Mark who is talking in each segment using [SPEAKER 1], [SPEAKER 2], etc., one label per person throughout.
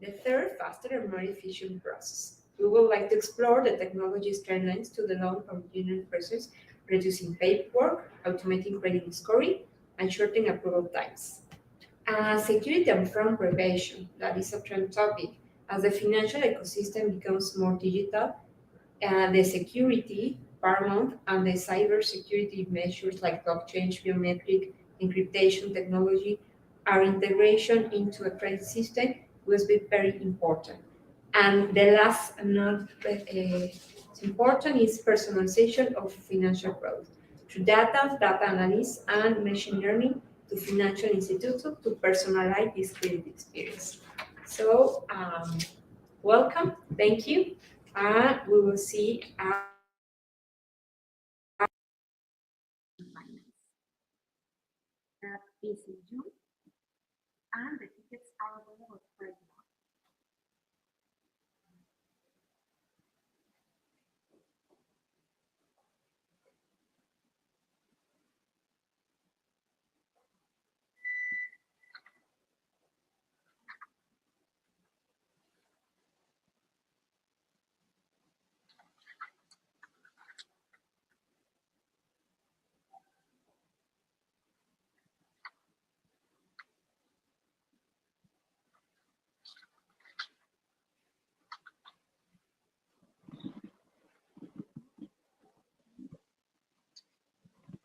[SPEAKER 1] The third, faster and more efficient process. We would like to explore the technology streamlines to the loan origination process, reducing paperwork, automating credit scoring, and shortening approval times. Security and fraud prevention, that is a trend topic. As the financial ecosystem becomes more digital, the security, paramount, and the cybersecurity measures like blockchain, biometric, encryption technology, our integration into a credit system will be very important. And the last, not important, is personalization of financial products through data analysis, and machine learning to financial institutions to personalize this credit experience. So, welcome, thank you, and we will see finance. That is in June, and the tickets are available right now.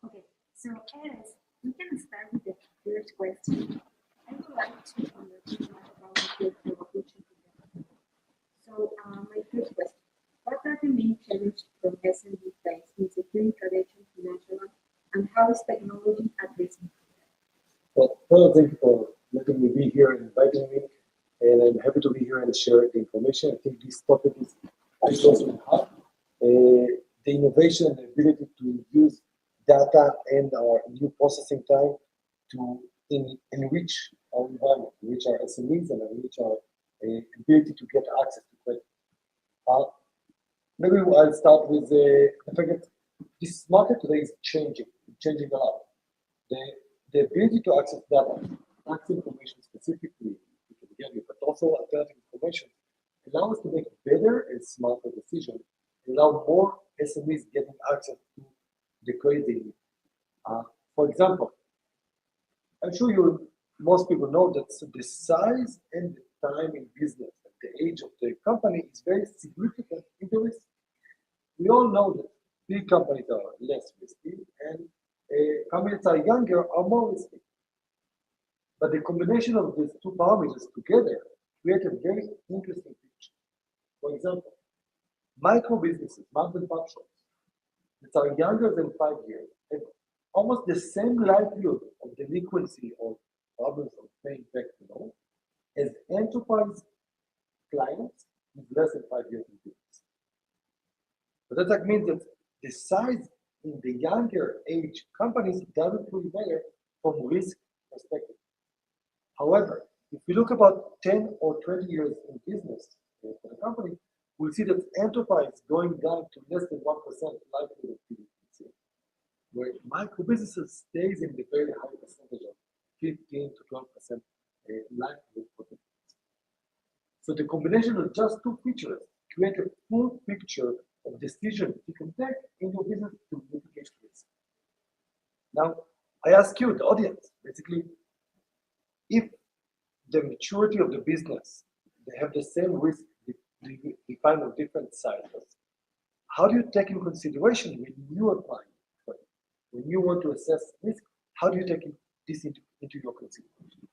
[SPEAKER 1] Okay, so Eres, we can start with the first question. I would like to understand more about the field revolution together. So, my first question: what are the main challenges from SMB face in securing traditional financial, and how is technology addressing?
[SPEAKER 2] Well, thank you for letting me be here and inviting me, and I'm happy to be here and share the information. I think this topic is very close to my heart. The innovation and the ability to use data and our new processing time to enrich our environment, enrich our SMEs, and enrich our ability to get access to credit. Maybe I'll start with the fact that this market today is changing a lot. The ability to access data, access information specifically, but also alternative information, allow us to make better and smarter decisions, allow more SMEs getting access to the credit they need. For example, I'm sure most people know that the size and the time in business, the age of the company is very significant in the risk. We all know that big companies are less risky and companies that are younger are more risky. But the combination of these two parameters together create a very interesting picture. For example, micro businesses, mom and pop shops, that are younger than 5 years have almost the same likelihood of delinquency or problems of paying back the loan as enterprise clients with less than 5 years in business. But that means that the size in the younger age companies doesn't really matter from risk perspective. However, if we look about 10 or 20 years in business for the company, we'll see that enterprise going down to less than 1% likelihood of delinquency, where micro businesses stays in the very high percentage of 15 to 12% likelihood for delinquency. So the combination of just two features create a full picture of decisions you can take in your business to mitigate risk. Now, I ask you, the audience, basically, if the maturity of the business, they have the same risk defined on different sizes, how do you take into consideration when you apply for it? When you want to assess risk, how do you take this into your consideration?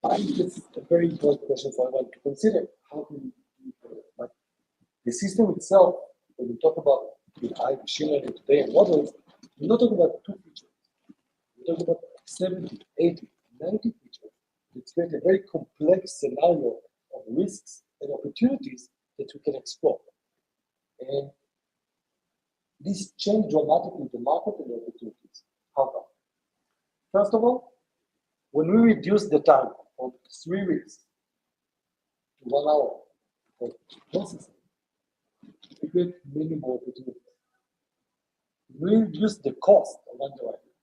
[SPEAKER 2] I think it's a very important question for everyone to consider. How do you do it? But the system itself, when we talk about AI, machine learning today and models, we're not talking about two features. We're talking about 70, 80, 90 features that create a very complex scenario of risks and opportunities that we can explore. And this changed dramatically the market and the opportunities. How come? First of all, when we reduce the time from 3 weeks to 1 hour for processing, we create many more opportunities. We reduce the cost of underwriting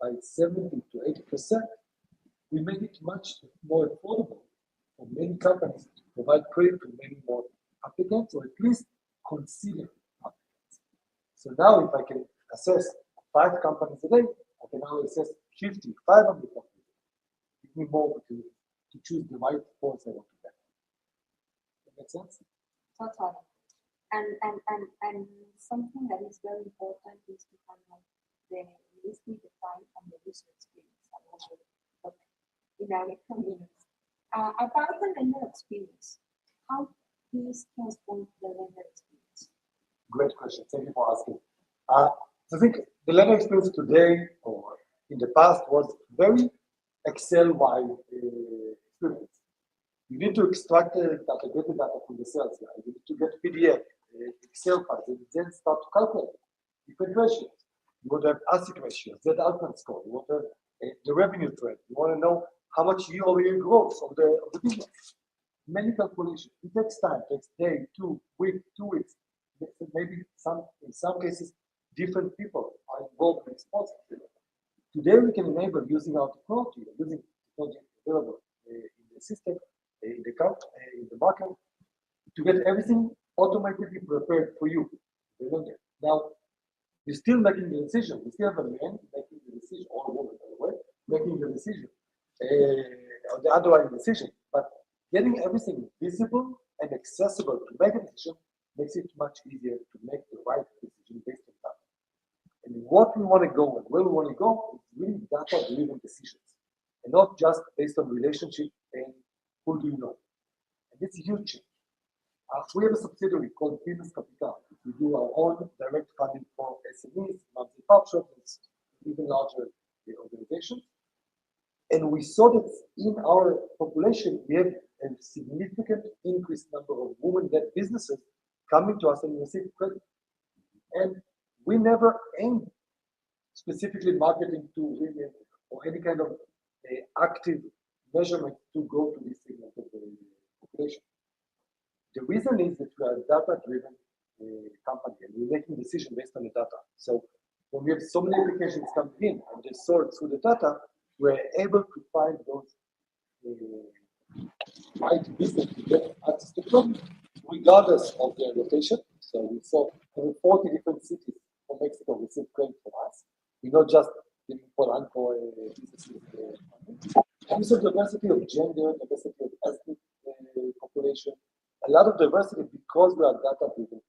[SPEAKER 2] by 70 to 80%. we make it much more affordable for many companies to provide credit to many more applicants, or at least consider applicants. So now if I can assess 5 companies a day, I can now assess 50, 500 companies. Give me more opportunity to choose the right course I want to get. That makes sense?
[SPEAKER 3] Totally. And something that is very important is to handle the listening the time and the user experience in our communities. About the lender experience, how this transform the lender experience?
[SPEAKER 2] Great question. Thank you for asking. So I think the lender experience today or in the past was very Excel-wide experience. You need to extract the data, get the data from the sales guy. You need to get PDF, Excel files, and then start to calculate different ratios. You want to have asset ratios, Z outcome score. You want to have the revenue trend. You want to know how much year-over-year growth of the business. Many calculations. It takes time. It takes day, 2 weeks, 2 weeks. Maybe in some cases, different people are involved in this process. Today, we can enable using our technology, using technology available in the system, in the market, to get everything automatically prepared for you. Now, you're still making the decision. We still have a man making the decision, or a woman, by the way, making the decision, or the underlying decision. But getting everything visible and accessible to make a decision makes it much easier to make the right decision based on that. And what we want to go and where we want to go is really data-driven decisions, and not just based on relationship and who do you know. And it's a huge change. We have a subsidiary called Business Capital. We do our own direct funding for SMEs, monthly pub shops, even larger organizations. And we saw that in our population, we have a significant increased number of women-led businesses coming to us and receive credit. And we never aimed specifically marketing to women or any kind of active measurement to go to this segment of the population. The reason is that we are a data-driven company and we're making decisions based on the data. So when we have so many applications coming in and they sort through the data, we're able to find those right business to get access to credit regardless of their location. So we saw over 40 different cities from Mexico receive credit from us. We're not just giving Polanco businesses. We saw diversity of gender, diversity of ethnic population, a lot of diversity because we are data-driven.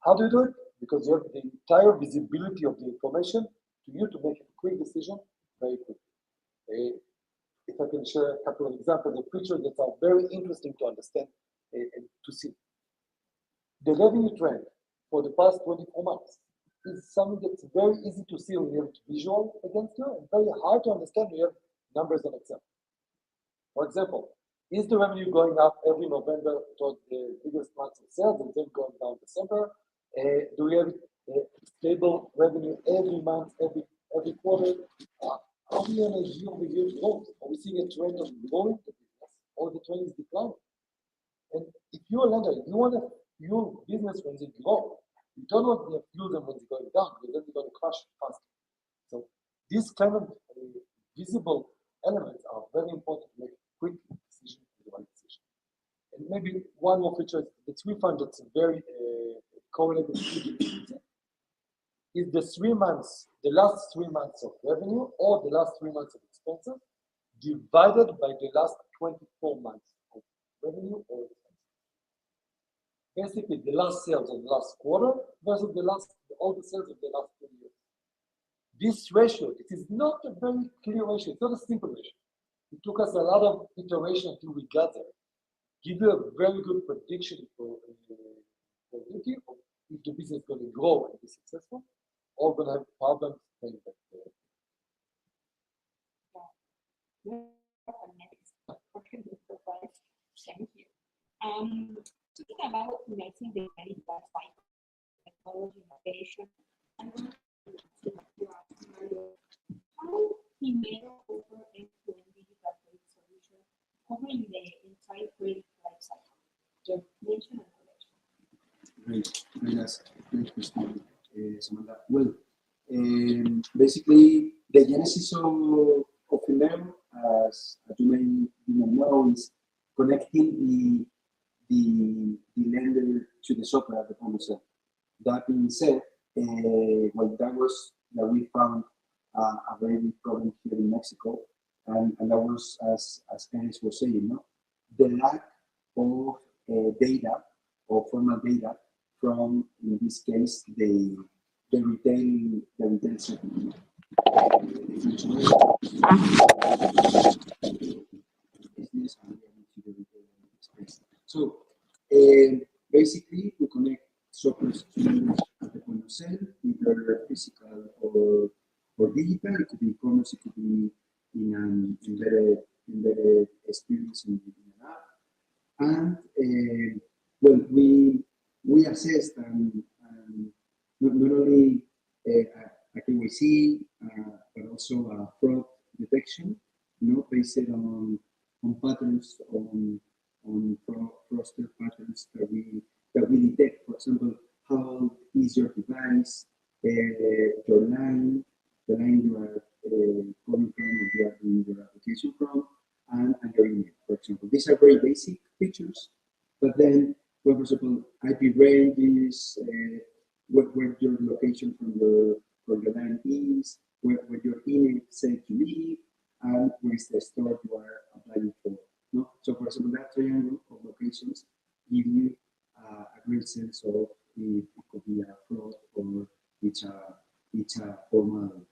[SPEAKER 2] How do you do it? Because you have the entire visibility of the information to you to make a quick decision very quickly. If I can share a couple of examples of features that are very interesting to understand and to see. The revenue trend for the past 24 months is something that's very easy to see when you have it visual against you and very hard to understand when you have numbers on Excel. For example, is the revenue going up every November towards the biggest months of sales and then going down December? Do we have stable revenue every month, every quarter? Are we on a year-over-year growth? Are we seeing a trend of growing the business or the trend is declining? And if you're a lender, you want to fuel business when they grow. You don't want to fuel them when they're going down because then they're going to crash faster. So these kind of visible elements are very important to make quick decision, the right decision. And maybe one more feature that we found that's very correlated is the 3 months, the last 3 months of revenue or the last 3 months of expenses divided by the last 24 months of revenue or expenses. Basically, the last sales of the last quarter versus all the sales of the last 2 years. This ratio, it is not a very clear ratio. It's not a simple ratio. It took us a lot of iteration until we got there. Give you a very good prediction for probability of if the business is going to grow and be successful, or going to have problems paying back the
[SPEAKER 3] Thank you. Talking about optimizing the credit life cycle, technology innovation, and how Primero offer end-to-end digital credit solution covering the entire credit life cycle, documentation and collection.
[SPEAKER 4] Great question, Samantha. Well, basically, the genesis of connecting them, as you may know, is connecting the lender to the shopper at the point of sale. That being said, well, that we found a very big problem here in Mexico, and that was, as Dennis was saying, no? The lack of data or formal data from, in this case, the retail segment. So basically, we connect shoppers to lenders at the point of sale, either physical or digital. It could be e-commerce, it could be in an embedded experience in an app. And well, we assessed and not only a KYC, but also a fraud detection, based on patterns, on fraudster patterns that we detect. For example, how old is your device, your line, the line you are coming from, or you are doing your application from, and your email, for example. These are very basic features, but then, for example, IP ranges, where your location from your line is, where your email said to be, and where is the store you are applying for. No? So, for example, that triangle of locations give you a great sense of if it could be a fraud or it's a formal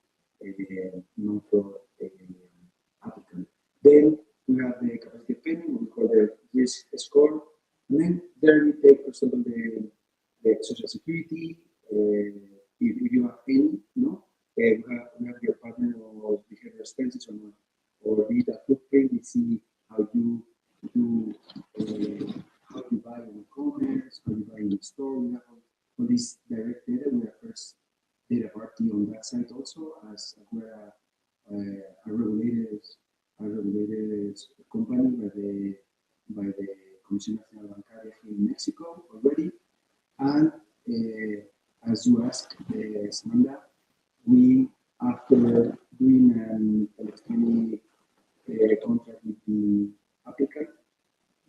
[SPEAKER 4] non-fraud applicant. Then we have the capacity payment, what we call the risk score. And then there we take, for example, the social security, if you have any, we have your partner or behavioral expenses or digital footprint. We see how you buy on e-commerce, how you buy in the store. We have all this direct data. We are first data party on that side also, as we're a regulated company by the Comisión Nacional Bancaria here in Mexico already. And as you asked, Samantha, we, after doing an electronic contract with the applicant,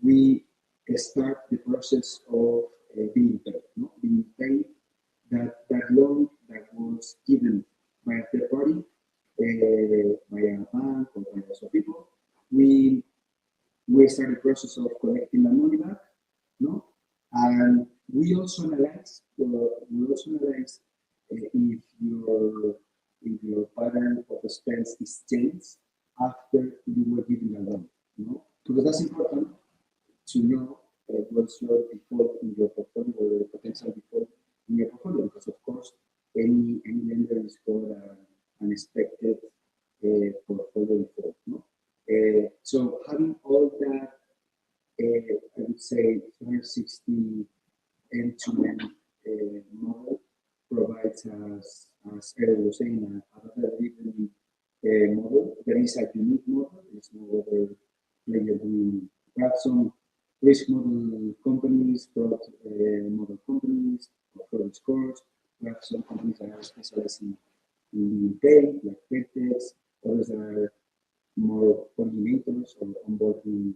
[SPEAKER 4] we start the process of being paid. Being paid that loan that was given by a third party, by a bank or by other people. We start the process of collecting the money back, and we also analyze if your pattern of expense is changed after you were given a loan, because that's important to know what's your default in your portfolio or the potential default in your portfolio, because of course any lender is for an expected portfolio default. So having all that, I would say 360 end-to-end model provides us, as Eric was saying, a data-driven model. There is a unique model. There is no other player doing. We have some risk model companies, fraud model companies, or fraud scores. We have some companies that are specializing in retail, like Crédito. Others that are more coordinators or onboarding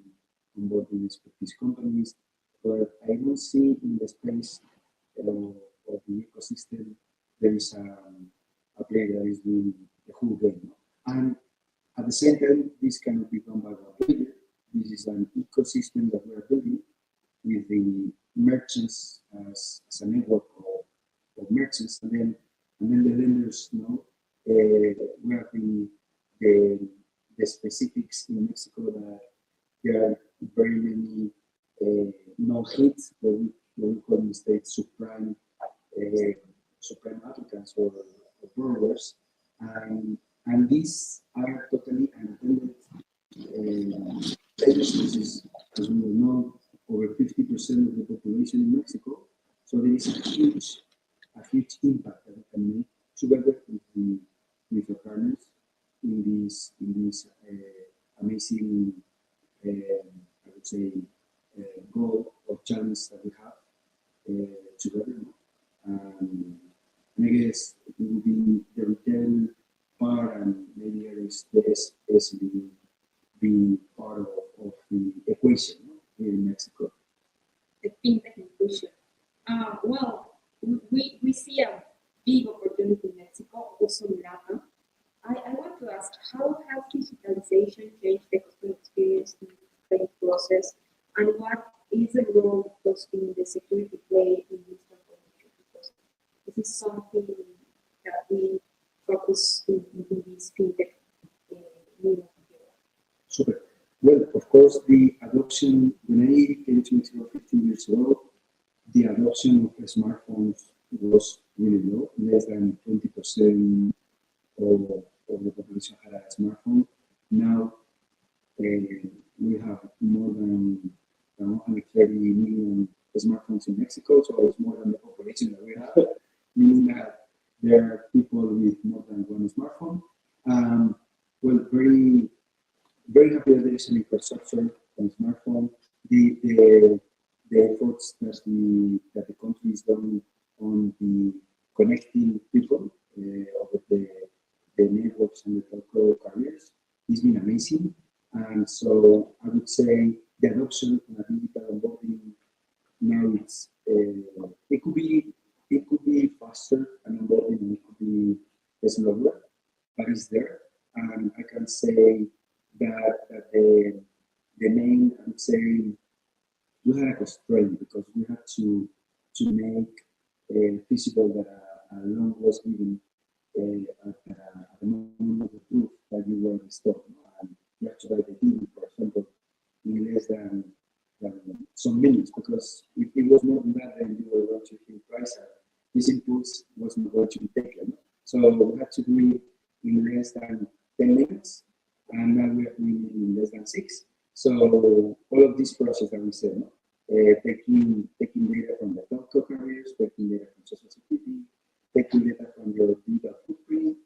[SPEAKER 4] expertise companies. But I don't see in the space of the ecosystem there is a player that is doing the whole game. And at the same time, this cannot be done by one player. This is an ecosystem that we are building with the merchants as a network of merchants, and then the lenders. We have the specifics in Mexico that there are very many no hits, what we call in the States subprime applicants or borrowers, and these are totally unattended businesses, as we all know, over 50% of the population in Mexico. So there is a huge impact that we can make together with the partners in this amazing, I would say, goal or challenge that we have together. And I guess it will be the retail part, and maybe others less easily be part of the equation, no, here in Mexico.
[SPEAKER 5] The fintech inclusion. Well, we see a big opportunity in Mexico, also in Latin. I want to ask, how has digitalization changed the customer experience in the credit process, and what is the role of the security play in this transformation? Because this is something that we focus in this fintech movement.
[SPEAKER 4] Super. Well, of course, the adoption, when I came to Mexico 15 years ago, the adoption of smartphones was really low. Less than 20% of the population had a smartphone. Now, we have more than 130 million smartphones in Mexico, so it's more than the population that we have, meaning that there are people with more than one smartphone. Well, very happy that there is an infrastructure on smartphone. The efforts that the country is done on the connecting people over the networks and the telco carriers has been amazing. And so I would say the adoption of digital onboarding now it could be faster and onboarding, and it could be slower, but it's there. And I can say that the main, I would say, we had a constraint because we had to make feasible that a loan was given at the moment of the proof that you were in stock. And you have to write the deal, for example, in less than some minutes, because if it was more than that, then you were going to hit price. This impulse was not going to be taken. So we had to do it in less than 10 minutes, and now we are doing it in less than 6. So all of this process that we said, taking data from the telco carriers, taking data from social security, taking data from your digital footprint,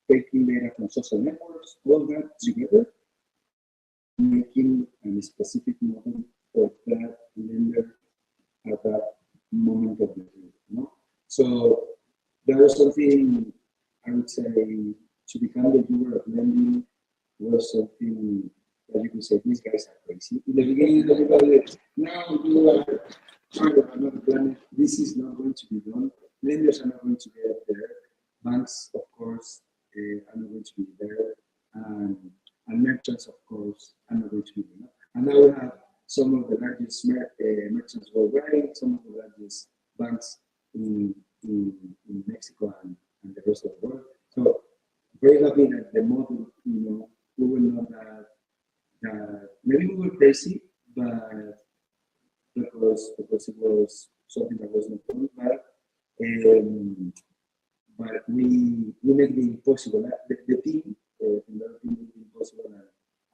[SPEAKER 4] taking data from social networks, all that together, making a specific model for that lender at that moment of the deal. No? So that was something I would say to become the doer of lending was something that you could say, these guys are crazy. In the beginning, everybody, no, you are part of another planet. This is not going to be done. Lenders are not going to get there. Banks, of course, are not going to be there. And merchants, of course, are not going to be there. And now we have some of the largest merchants worldwide, some of the largest banks in Mexico and the rest of the world. So very happy that the model, we were not that maybe we were crazy, but because it was something that was not done, but we made it impossible. The team, the team made it impossible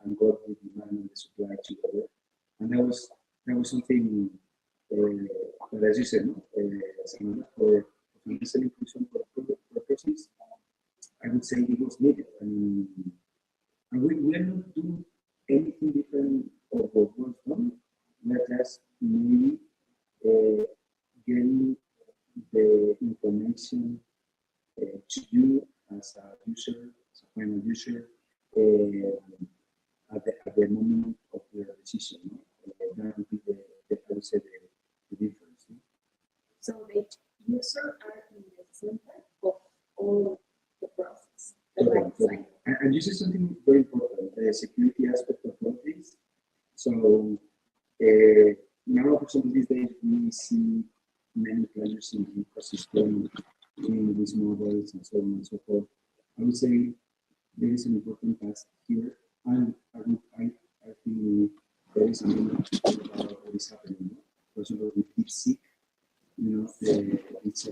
[SPEAKER 4] and got the demand and the supply together. And that was something that, as you said, for financial inclusion purposes, I would say it was needed. And we are not doing anything different of what was done. We're just maybe getting the information to you as a user, as a final user, at the moment of your decision. That would be I would say the difference.
[SPEAKER 5] So the user are in the center of all the process.
[SPEAKER 4] Totally. And you said something very important, the security aspect of all this. So now, for example, these days we see many players in the ecosystem doing these models and so on and so forth. I would say there is an important task here, and I think there is something about what is happening. For example, with DeepSeek, it's